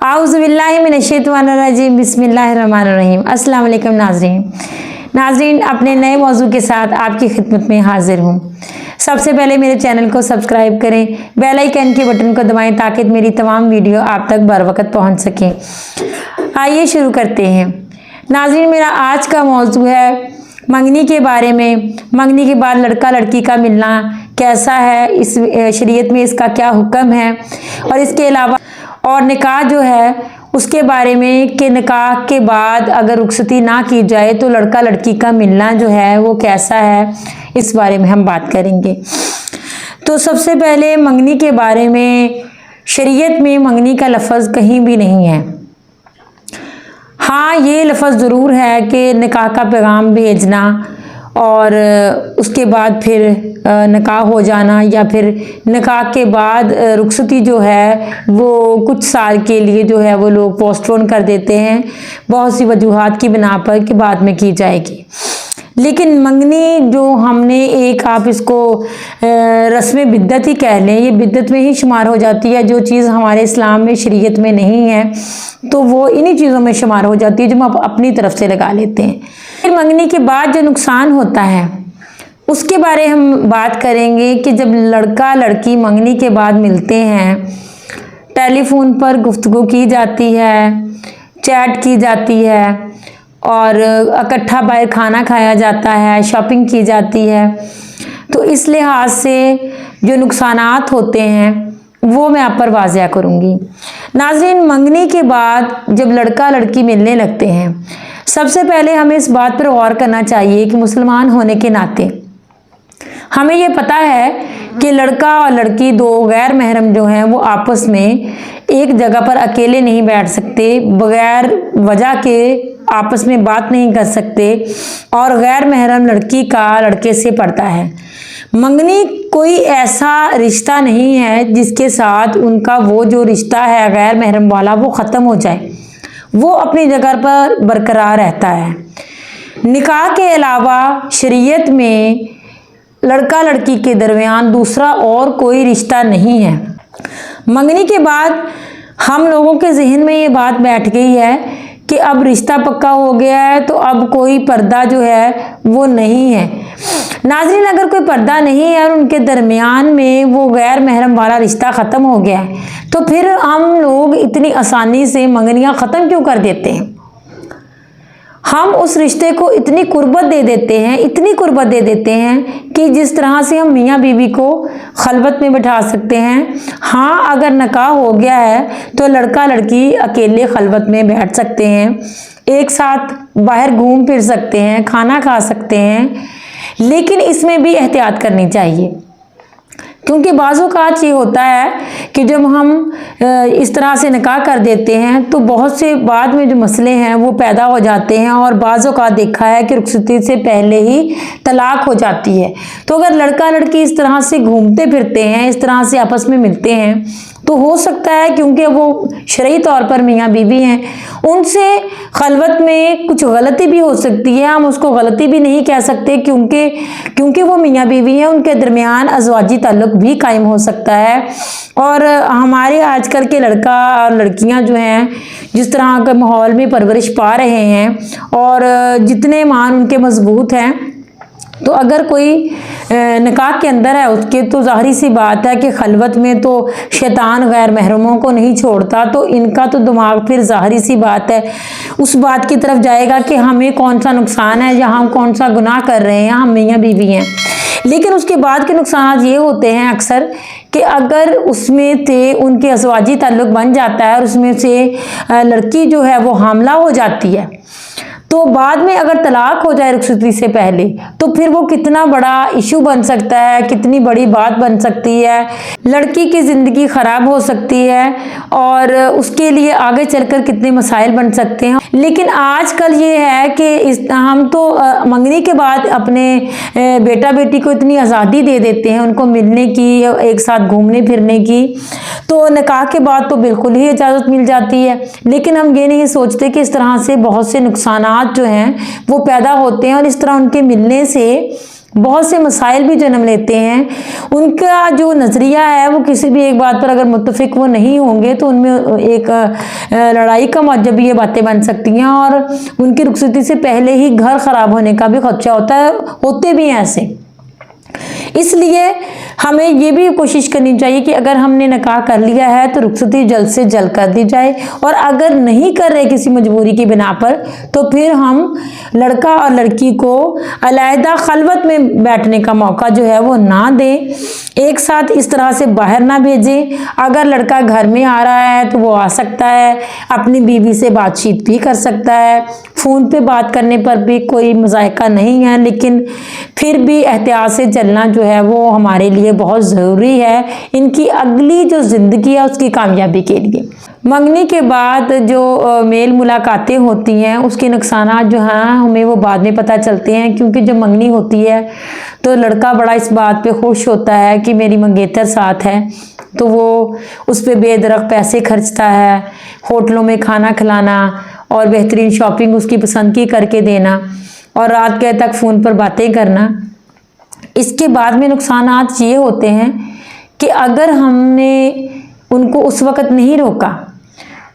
आउज़ुबिल्लाहिमिनश्शैतानिर्रजीम बिस्मिल्लाहिर्रहमानिर्रहीम। अस्सलाम वालेकुम नाज़रीन, अपने नए मौजू के साथ आपकी खिदमत में हाजिर हूँ। सबसे पहले मेरे चैनल को सब्सक्राइब करें, बेल आइकन के बटन को दबाएं ताकि मेरी तमाम वीडियो आप तक बर वक्त पहुँच सकें। आइए शुरू करते हैं। नाज़रीन, मेरा आज का मौजू है मंगनी के बारे में। मंगनी के बाद लड़का लड़की का मिलना कैसा है, इस शरीयत में इसका क्या हुक्म है, और इसके अलावा और निकाह जो है उसके बारे में कि निकाह के बाद अगर रुखसती ना की जाए तो लड़का लड़की का मिलना जो है वो कैसा है, इस बारे में हम बात करेंगे। तो सबसे पहले मंगनी के बारे में, शरीयत में मंगनी का लफ्ज़ कहीं भी नहीं है। हाँ, ये लफ्ज़ ज़रूर है कि निकाह का पैगाम भेजना और उसके बाद फिर निकाह हो जाना, या फिर निकाह के बाद रुखसती जो है वो कुछ साल के लिए जो है वो लोग पोस्टपोन कर देते हैं बहुत सी वजूहात की बिना पर कि बाद में की जाएगी। लेकिन मंगनी जो हमने एक, आप इसको रस्म बिद्दत ही कह लें, ये बिद्दत में ही शुमार हो जाती है। जो चीज़ हमारे इस्लाम में शरीयत में नहीं है तो वो इन्हीं चीज़ों में शुमार हो जाती है जो हम अपनी तरफ से लगा लेते हैं। फिर मंगनी के बाद जो नुकसान होता है उसके बारे हम बात करेंगे कि जब लड़का लड़की मंगनी के बाद मिलते हैं, टेलीफोन पर गुफ्तगू की जाती है, चैट की जाती है और इकट्ठा बाहर खाना खाया जाता है, शॉपिंग की जाती है, तो इस लिहाज से जो नुकसानात होते हैं वो मैं आप पर वाज़िया करूँगी। नाज़रीन, मंगनी के बाद जब लड़का लड़की मिलने लगते हैं, सबसे पहले हमें इस बात पर गौर करना चाहिए कि मुसलमान होने के नाते हमें ये पता है कि लड़का और लड़की दो गैर महरम जो हैं वो आपस में एक जगह पर अकेले नहीं बैठ सकते, बगैर वजह के आपस में बात नहीं कर सकते, और गैर महरम लड़की का लड़के से पड़ता है। मंगनी कोई ऐसा रिश्ता नहीं है जिसके साथ उनका वो जो रिश्ता है गैर महरम वाला वो ख़त्म हो जाए, वो अपनी जगह पर बरकरार रहता है। निकाह के अलावा शरीयत में लड़का लड़की के दरमियान दूसरा और कोई रिश्ता नहीं है। मंगनी के बाद हम लोगों के जहन में ये बात बैठ गई है कि अब रिश्ता पक्का हो गया है तो अब कोई पर्दा जो है वो नहीं है। नाज़रीन, अगर कोई पर्दा नहीं है और उनके दरमियान में वो गैर महरम वाला रिश्ता ख़त्म हो गया है तो फिर हम लोग इतनी आसानी से मंगनियाँ ख़त्म क्यों कर देते हैं? हम उस रिश्ते को इतनी कुर्बत दे देते हैं, इतनी कुर्बत दे देते हैं कि जिस तरह से हम मियाँ बीवी को खलवत में बैठा सकते हैं। हाँ, अगर निकाह हो गया है तो लड़का लड़की अकेले खलवत में बैठ सकते हैं, एक साथ बाहर घूम फिर सकते हैं, खाना खा सकते हैं, लेकिन इसमें भी एहतियात करनी चाहिए। क्योंकि बाज़ औक़ात ये होता है कि जब हम इस तरह से निकाह कर देते हैं तो बहुत से बाद में जो मसले हैं वो पैदा हो जाते हैं, और बाज़ औक़ात देखा है कि रुखसती से पहले ही तलाक हो जाती है। तो अगर लड़का लड़की इस तरह से घूमते फिरते हैं, इस तरह से आपस में मिलते हैं, तो हो सकता है क्योंकि वो शरई तौर पर मियाँ बीवी हैं, उनसे खलवत में कुछ गलती भी हो सकती है। हम उसको गलती भी नहीं कह सकते क्योंकि वो मियाँ बीवी हैं, उनके दरमियान अज़वाजी ताल्लुक़ भी कायम हो सकता है। और हमारे आजकल के लड़का और लड़कियां जो हैं जिस तरह के माहौल में परवरिश पा रहे हैं और जितने ईमान उनके मजबूत हैं, तो अगर कोई निकाह के अंदर है उसके, तो ज़ाहिर सी बात है कि खलवत में तो शैतान गैर महरमों को नहीं छोड़ता, तो इनका तो दिमाग फिर ज़ाहिर सी बात है उस बात की तरफ जाएगा कि हमें कौन सा नुकसान है या हम कौन सा गुनाह कर रहे हैं, हम मियाँ बीवी हैं। लेकिन उसके बाद के नुकसान ये होते हैं अक्सर कि अगर उसमें से उनके अज़वाजी ताल्लुक़ बन जाता है और उसमें से लड़की जो है वो हामला हो जाती है, तो बाद में अगर तलाक हो जाए रुखसती से पहले तो फिर वो कितना बड़ा इशू बन सकता है, कितनी बड़ी बात बन सकती है, लड़की की ज़िंदगी ख़राब हो सकती है और उसके लिए आगे चलकर कितने मसाइल बन सकते हैं। लेकिन आजकल ये है कि हम तो मंगनी के बाद अपने बेटा बेटी को इतनी आज़ादी दे देते हैं उनको मिलने की, एक साथ घूमने फिरने की, तो निकाह के बाद तो बिल्कुल ही इजाज़त मिल जाती है। लेकिन हम ये नहीं सोचते कि इस तरह से बहुत से नुकसानात जो हैं वो पैदा होते हैं और इस तरह उनके मिलने से बहुत से मसाइल भी जन्म लेते हैं। उनका जो नज़रिया है वो किसी भी एक बात पर अगर मुत्तफिक वो नहीं होंगे तो उनमें एक लड़ाई का मौजब भी ये बातें बन सकती हैं और उनकी रुखसती से पहले ही घर ख़राब होने का भी खदशा होता है, होते भी हैं ऐसे। इसलिए हमें ये भी कोशिश करनी चाहिए कि अगर हमने निकाह कर लिया है तो रुखसती जल्द से जल्द कर दी जाए, और अगर नहीं कर रहे किसी मजबूरी की बिना पर तो फिर हम लड़का और लड़की को अलहदा खलवत में बैठने का मौका जो है वो ना दें, एक साथ इस तरह से बाहर ना भेजें। अगर लड़का घर में आ रहा है तो वो आ सकता है, अपनी बीवी से बातचीत भी कर सकता है, फ़ोन पे बात करने पर भी कोई मज़ायका नहीं है, लेकिन फिर भी एहतियात से चलना जो है वो हमारे लिए बहुत ज़रूरी है इनकी अगली जो ज़िंदगी है उसकी कामयाबी के लिए। मंगनी के बाद जो मेल मुलाकातें होती हैं उसके नुकसानात जो हैं हमें वो बाद में पता चलते हैं, क्योंकि जब मंगनी होती है तो लड़का बड़ा इस बात पे खुश होता है कि मेरी मंगेतर साथ है, तो वो उस पर बेदरक पैसे खर्चता है, होटलों में खाना खिलाना और बेहतरीन शॉपिंग उसकी पसंद की करके देना और रात के तक फ़ोन पर बातें करना। इसके बाद में नुकसानात ये होते हैं कि अगर हमने उनको उस वक़्त नहीं रोका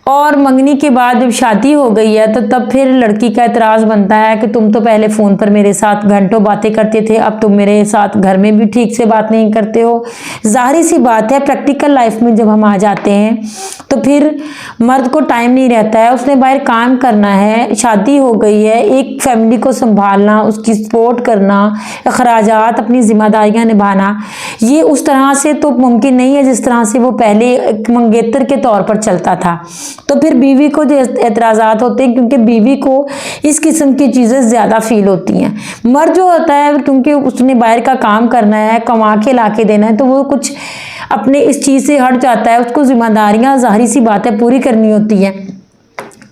और मंगनी के बाद जब शादी हो गई है तो तब फिर लड़की का एतराज़ बनता है कि तुम तो पहले फ़ोन पर मेरे साथ घंटों बातें करते थे, अब तुम मेरे साथ घर में भी ठीक से बात नहीं करते हो। ज़ाहिर सी बात है प्रैक्टिकल लाइफ में जब हम आ जाते हैं तो फिर मर्द को टाइम नहीं रहता है, उसने बाहर काम करना है, शादी हो गई है, एक फैमिली को संभालना, उसकी सपोर्ट करना, अखराजात, अपनी ज़िम्मेदारियाँ निभाना, ये उस तरह से तो मुमकिन नहीं है जिस तरह से वो पहले एक मंगेतर के तौर पर चलता था। तो फिर बीवी को जो एतराज़ात होते हैं, क्योंकि बीवी को इस किस्म की चीज़ें ज़्यादा फील होती हैं। मर्द जो होता है क्योंकि उसने बाहर का काम करना है, कमा के ला के देना है, तो वो कुछ अपने इस चीज़ से हट जाता है, उसको जिम्मेदारियाँ ज़ाहिर सी बात है पूरी करनी होती हैं।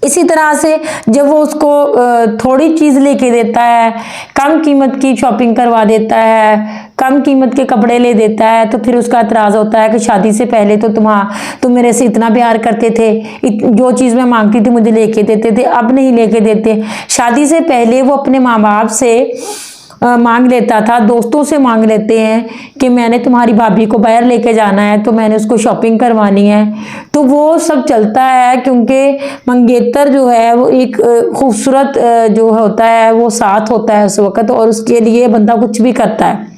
इसी तरह से जब वो उसको थोड़ी चीज़ लेके देता है, कम कीमत की शॉपिंग करवा देता है, कम कीमत के कपड़े ले देता है, तो फिर उसका एतराज़ होता है कि शादी से पहले तो तुम मेरे से इतना प्यार करते थे, जो चीज़ मैं मांगती थी मुझे लेके देते थे, अब नहीं लेके देते। शादी से पहले वो अपने माँ बाप से मांग लेता था, दोस्तों से मांग लेते हैं कि मैंने तुम्हारी भाभी को बाहर लेके जाना है तो मैंने उसको शॉपिंग करवानी है, तो वो सब चलता है क्योंकि मंगेतर जो है वो एक खूबसूरत जो होता है वो साथ होता है उस वक़्त, और उसके लिए बंदा कुछ भी करता है।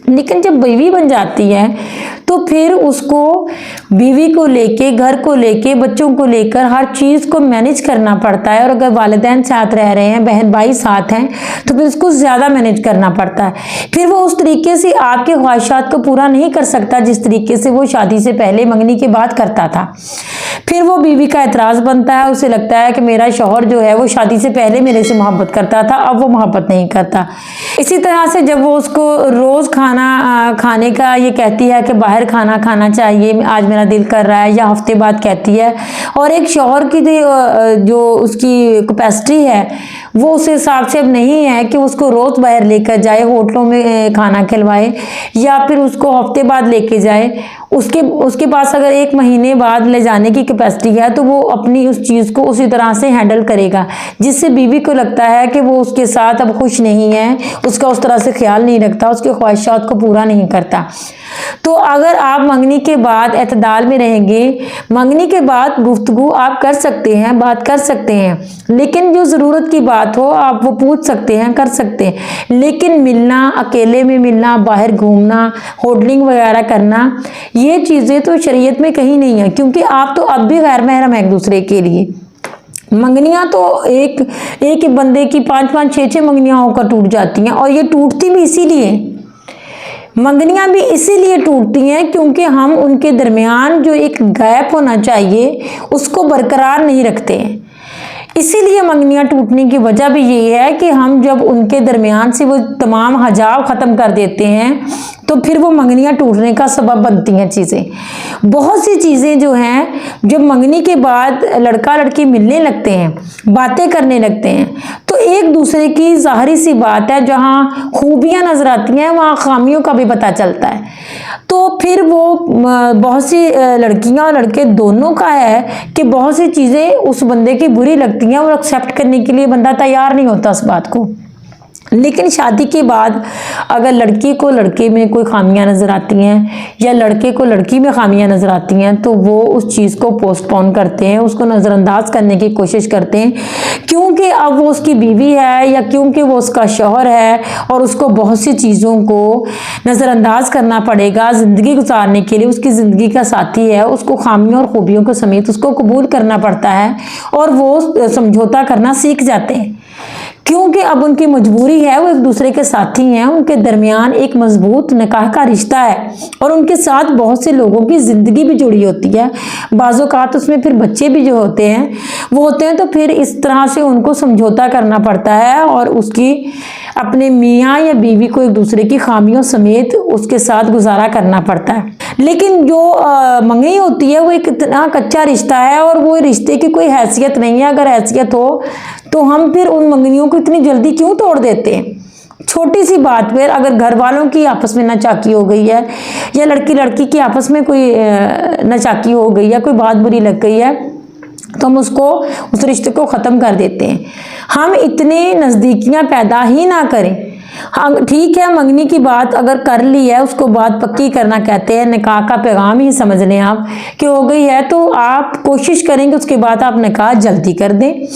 लेकिन जब बीवी बन जाती है तो फिर उसको बीवी को लेके, घर को लेके, बच्चों को लेकर हर चीज़ को मैनेज करना पड़ता है, और अगर वालिदैन साथ रह रहे हैं, बहन भाई साथ हैं, तो फिर उसको ज़्यादा मैनेज करना पड़ता है। फिर वो उस तरीके से आपके ख्वाहिशात को पूरा नहीं कर सकता जिस तरीके से वो शादी से पहले मंगनी के बाद करता था। फिर वो बीवी का एतराज़ बनता है, उसे लगता है कि मेरा शौहर जो है वो शादी से पहले मेरे से मोहब्बत करता था, अब वो मोहब्बत नहीं करता। इसी तरह से जब वो उसको रोज़ खाने का ये कहती है कि बाहर खाना खाना चाहिए, आज मेरा दिल कर रहा है, या हफ्ते बाद कहती है, और एक शौहर की जो उसकी कैपेसिटी है वो उस हिसाब से अब नहीं है कि उसको रोज़ बाहर लेकर जाए, होटलों में खाना खिलवाए, या फिर उसको हफ्ते बाद लेके जाए। उसके पास अगर 1 महीने बाद ले जाने की कैपेसिटी है तो वो अपनी उस चीज़ को उसी तरह से हैंडल करेगा, जिससे बीवी को लगता है कि वो उसके साथ अब खुश नहीं है, उसका उस तरह से ख्याल नहीं रखता, उसके ख्वाहिशात को पूरा नहीं करता। तो अगर आप मंगनी के बाद एतदाल में रहेंगे, मंगनी के बाद गुफ्तगू आप कर सकते हैं, बात कर सकते हैं, लेकिन जो ज़रूरत की बात हो आप वो पूछ सकते हैं, कर सकते हैं। लेकिन मिलना, अकेले में मिलना, बाहर घूमना, होटलिंग वगैरह करना, ये चीज़ें तो शरीयत में कहीं नहीं है, क्योंकि आप तो अब भी गैर महरम हैं एक दूसरे के लिए। मंगनियाँ तो एक बंदे की 5-5, 6-6 मंगनियाँ होकर टूट जाती हैं, और ये टूटती भी इसीलिए, मंगनियाँ भी इसीलिए टूटती हैं क्योंकि हम उनके दरमियान जो एक गैप होना चाहिए उसको बरकरार नहीं रखते हैं। इसीलिए मंगनियाँ टूटने की वजह भी यही है कि हम जब उनके दरमियान से वो तमाम हजाब ख़त्म कर देते हैं तो फिर वो मंगनियाँ टूटने का सबब बनती हैं चीज़ें। बहुत सी चीज़ें जो हैं, जब मंगनी के बाद लड़का लड़की मिलने लगते हैं, बातें करने लगते हैं, तो एक दूसरे की ज़ाहिर सी बात है जहाँ खूबियाँ नज़र आती हैं वहाँ खामियों का भी पता चलता है। तो फिर वो बहुत सी लड़कियाँ और लड़के दोनों का है कि बहुत सी चीज़ें उस बंदे की बुरी लगती हैं और एक्सेप्ट करने के लिए बंदा तैयार नहीं होता उस बात को। लेकिन शादी के बाद अगर लड़की को लड़के में कोई खामियां नज़र आती हैं या लड़के को लड़की में खामियां नज़र आती हैं तो वो उस चीज़ को पोस्टपोन करते हैं, उसको नज़रअंदाज करने की कोशिश करते हैं, क्योंकि अब वो उसकी बीवी है या क्योंकि वो उसका शौहर है और उसको बहुत सी चीज़ों को नज़रअंदाज करना पड़ेगा ज़िंदगी गुजारने के लिए। उसकी ज़िंदगी का साथी है, उसको खामियों और खूबियों को समेत उसको कबूल करना पड़ता है और वो समझौता करना सीख जाते हैं, क्योंकि अब उनकी मजबूरी है, वो एक दूसरे के साथी हैं, उनके दरमियान एक मजबूत निकाह का रिश्ता है और उनके साथ बहुत से लोगों की ज़िंदगी भी जुड़ी होती है। बाज़ औक़ात उसमें फिर बच्चे भी जो होते हैं वो होते हैं, तो फिर इस तरह से उनको समझौता करना पड़ता है और उसकी अपने मियाँ या बीवी को एक दूसरे की खामियों समेत उसके साथ गुजारा करना पड़ता है। लेकिन जो मंगनी होती है वो एक इतना कच्चा रिश्ता है और वो रिश्ते की कोई हैसियत नहीं है। अगर हैसियत हो तो हम फिर उन मंगनियों को इतनी जल्दी क्यों तोड़ देते हैं। छोटी सी बात पर अगर घर वालों की आपस में नाचाकी हो गई है या लड़की लड़की की आपस में कोई नाचाकी हो गई है, कोई बात बुरी लग गई है, तो हम उस रिश्ते को ख़त्म कर देते हैं। हम इतने नज़दीकियां पैदा ही ना करें। हाँ ठीक है, मंगनी की बात अगर कर ली है उसको बात पक्की करना कहते हैं, निकाह का पैगाम ही समझ लें आप कि हो गई है, तो आप कोशिश करेंगे उसके बाद आप निकाह जल्दी कर दें।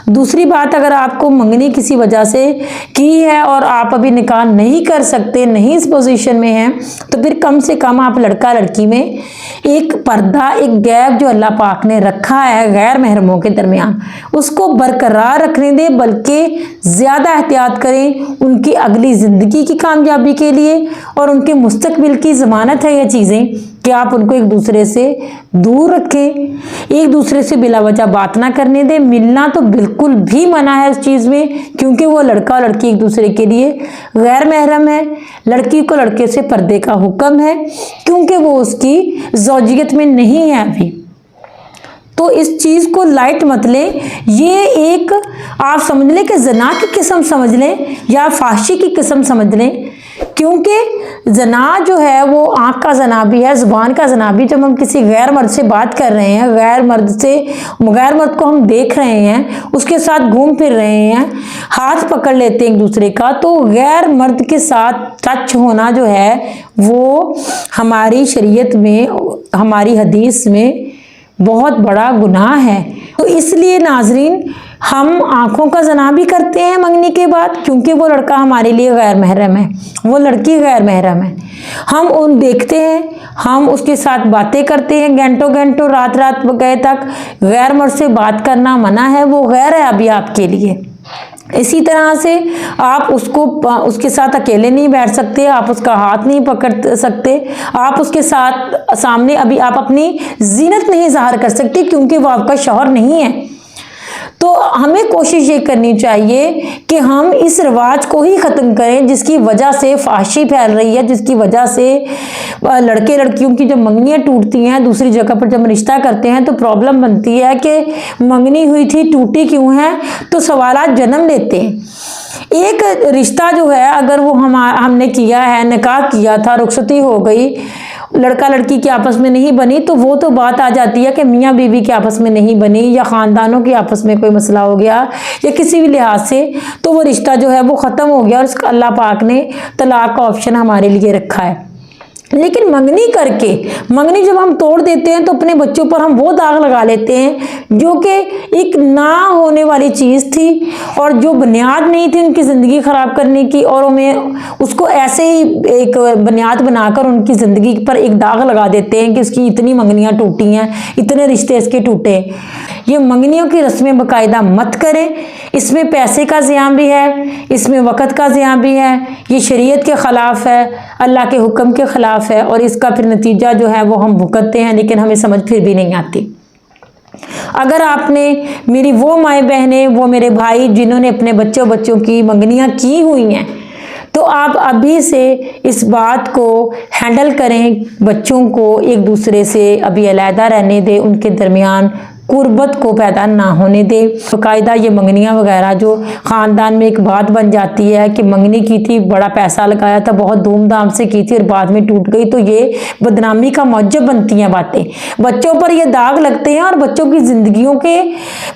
दूसरी बात, अगर आपको मंगनी किसी वजह से की है और आप अभी निकाह नहीं कर सकते, नहीं इस पोजीशन में हैं, तो फिर कम से कम आप लड़का लड़की में एक पर्दा, एक गैप जो अल्लाह पाक ने रखा है गैर महरमों के दरमियान, उसको बरकरार रखने दें, बल्कि ज़्यादा एहतियात करें उनकी अगली ज़िंदगी की कामयाबी के लिए। और उनके मुस्तकबिल की ज़मानत है ये चीज़ें कि आप उनको एक दूसरे से दूर रखें, एक दूसरे से बिला वजह बात ना करने दें। मिलना तो बिल्कुल भी मना है इस चीज़ में, क्योंकि वो लड़का और लड़की एक दूसरे के लिए गैर महरम है। लड़की को लड़के से पर्दे का हुक्म है क्योंकि वो उसकी ज़ौजियत में नहीं है अभी। तो इस चीज़ को लाइट मत लें। ये एक आप समझ लें कि जना की किस्म समझ लें या फाशी की किस्म समझ लें, क्योंकि जना जो है वो आँख का जना भी है, ज़ुबान का जना भी। जब हम किसी गैर मर्द से बात कर रहे हैं, गैर मर्द को हम देख रहे हैं, उसके साथ घूम फिर रहे हैं, हाथ पकड़ लेते हैं एक दूसरे का, तो गैर मर्द के साथ टच होना जो है वो हमारी शरीयत में, हमारी हदीस में बहुत बड़ा गुनाह है। तो इसलिए नाजरीन, हम आँखों का जना भी करते हैं मंगनी के बाद, क्योंकि वो लड़का हमारे लिए गैर महरम है, वो लड़की गैर महरम है। हम उन देखते हैं, हम उसके साथ बातें करते हैं घंटों घंटों, रात रात गए तक। गैर मर्द से बात करना मना है, वो गैर है अभी आपके लिए। इसी तरह से आप उसके साथ अकेले नहीं बैठ सकते, आप उसका हाथ नहीं पकड़ सकते, आप उसके साथ सामने अभी आप अपनी जीनत नहीं ज़ाहिर कर सकते, क्योंकि वो आपका शौहर नहीं है। तो हमें कोशिश ये करनी चाहिए कि हम इस रिवाज को ही ख़त्म करें जिसकी वजह से फाशी फैल रही है, जिसकी वजह से लड़के लड़कियों की जब मंगनियाँ टूटती हैं, दूसरी जगह पर जब रिश्ता करते हैं तो प्रॉब्लम बनती है कि मंगनी हुई थी, टूटी क्यों है, तो सवालात जन्म लेते हैं। एक रिश्ता जो है अगर वो हमने किया है, निकाह किया था, रुखसती हो गई, लड़का लड़की की आपस में नहीं बनी, तो वो तो बात आ जाती है कि मियाँ बीवी के आपस में नहीं बनी या ख़ानदानों के आपस में कोई मसला हो गया या किसी भी लिहाज से, तो वो रिश्ता जो है वो ख़त्म हो गया और अल्लाह पाक ने तलाक का ऑप्शन हमारे लिए रखा है। लेकिन मंगनी करके, मंगनी जब हम तोड़ देते हैं तो अपने बच्चों पर हम वो दाग लगा लेते हैं जो कि एक ना होने वाली चीज़ थी और जो बुनियाद नहीं थी उनकी ज़िंदगी ख़राब करने की, और हमें उसको ऐसे ही एक बुनियाद बनाकर उनकी ज़िंदगी पर एक दाग लगा देते हैं कि इसकी इतनी मंगनियाँ टूटी हैं, इतने रिश्ते इसके टूटे। ये मंगनियों की रस्में बाकायदा मत करें, इसमें पैसे का ज़ियान भी है, इसमें वक़्त का ज़ियान भी है, ये शरीयत के ख़िलाफ़ है, अल्लाह के हुक्म के ख़िलाफ़ है, और इसका फिर नतीजा जो है वो हम भुगतते हैं, लेकिन हमें समझ फिर भी नहीं आती। अगर आपने, मेरी वो माएँ बहनें, वो मेरे भाई जिन्होंने अपने बच्चों की मंगनियाँ की हुई हैं, तो आप अभी से इस बात को हैंडल करें, बच्चों को एक दूसरे से अभी अलहदा रहने दें, उनके दरमियान कुर्बत को पैदा ना होने दे। बाकायदा ये मंगनियाँ वगैरह जो ख़ानदान में एक बात बन जाती है कि मंगनी की थी, बड़ा पैसा लगाया था, बहुत धूमधाम से की थी और बाद में टूट गई, तो ये बदनामी का मौजब बनती हैं बातें। बच्चों पर ये दाग लगते हैं और बच्चों की ज़िंदगियों के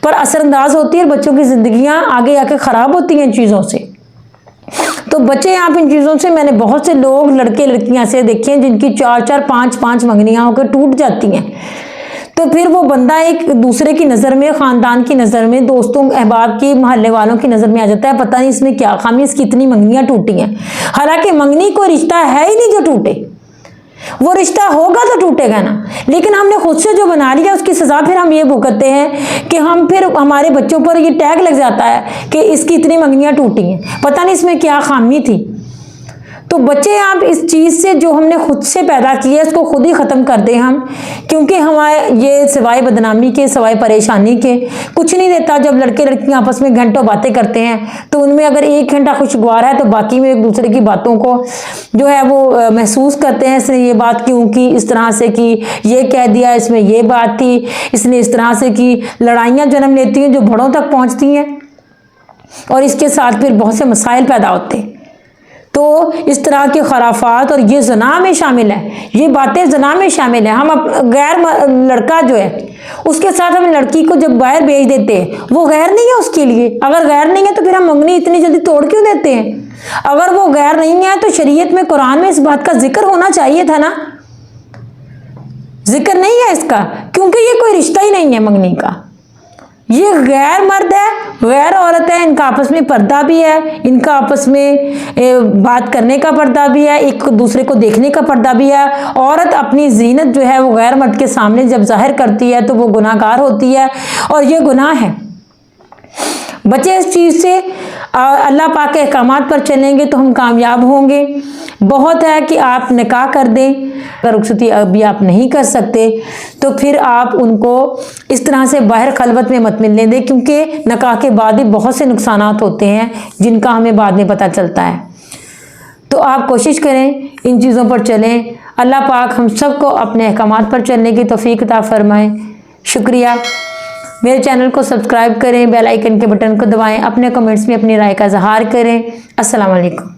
पर असरअंदाज होती है और बच्चों की ज़िंदगियाँ आगे आके ख़राब होती हैं इन चीज़ों से। तो बचे आप इन चीज़ों से। मैंने बहुत से लोग, लड़के लड़कियां से देखे हैं जिनकी 4-4 5-5 मंगनियां होकर टूट जाती हैं। तो फिर वो बंदा एक दूसरे की नज़र में, ख़ानदान की नज़र में, दोस्तों अहबाब की, मोहल्ले वालों की नज़र में आ जाता है, पता नहीं इसमें क्या खामी, इसकी इतनी मंगनियां टूटी हैं। हालांकि मंगनी कोई रिश्ता है ही नहीं जो टूटे, वो रिश्ता होगा तो टूटेगा ना। लेकिन हमने खुद से जो बना लिया उसकी सज़ा फिर हम ये भुगतते हैं कि हम फिर हमारे बच्चों पर ये टैग लग जाता है कि इसकी इतनी मंगनियां टूटी हैं, पता नहीं इसमें क्या खामी थी। तो बच्चे आप इस चीज़ से, जो हमने खुद से पैदा किया है, उसको खुद ही ख़त्म कर दें हम, क्योंकि हमारे ये सिवाय बदनामी के, सिवाय परेशानी के कुछ नहीं देता। जब लड़के लड़कियां आपस में घंटों बातें करते हैं तो उनमें अगर 1 घंटा खुशगवार है तो बाकी में एक दूसरे की बातों को जो है वो महसूस करते हैं, इसने ये बात क्यों की, इस तरह से की, ये कह दिया, इसमें ये बात थी, इसने इस तरह से की। लड़ाइयाँ जन्म लेती हैं जो बड़ों तक पहुँचती हैं और इसके साथ फिर बहुत से मसाइल पैदा होते हैं। तो इस तरह के खराफात, और ये ज़ना में शामिल है, ये बातें ज़ना में शामिल है। हम गैर लड़का जो है उसके साथ हम लड़की को जब बाहर भेज देते हैं, वो गैर नहीं है उसके लिए। अगर गैर नहीं है तो फिर हम मंगनी इतनी जल्दी तोड़ क्यों देते हैं? अगर वो गैर नहीं है तो शरीयत में, कुरान में इस बात का जिक्र होना चाहिए था ना। जिक्र नहीं है इसका, क्योंकि ये कोई रिश्ता ही नहीं है मंगनी का। ये गैर मर्द है, गैर औरत है, इनका आपस में पर्दा भी है, इनका आपस में बात करने का पर्दा भी है, एक दूसरे को देखने का पर्दा भी है। औरत अपनी जीनत जो है वो गैर मर्द के सामने जब जाहिर करती है तो वो गुनाहगार होती है, और ये गुनाह है। बचे इस चीज़ से, अल्लाह पाक के अहकामात पर चलेंगे तो हम कामयाब होंगे। बहुत है कि आप निकाह कर दें, अगर रुखसती अभी आप नहीं कर सकते तो फिर आप उनको इस तरह से बाहर खलवत में मत मिलने दें, क्योंकि निकाह के बाद भी बहुत से नुकसानात होते हैं जिनका हमें बाद में पता चलता है। तो आप कोशिश करें इन चीज़ों पर चलें। अल्लाह पाक हम सबको अपने अहकामात पर चलने की तौफीक अता फरमाए। शुक्रिया। मेरे चैनल को सब्सक्राइब करें, बेल आइकन के बटन को दबाएं, अपने कमेंट्स में अपनी राय का इजहार करें। अस्सलाम वालेकुम।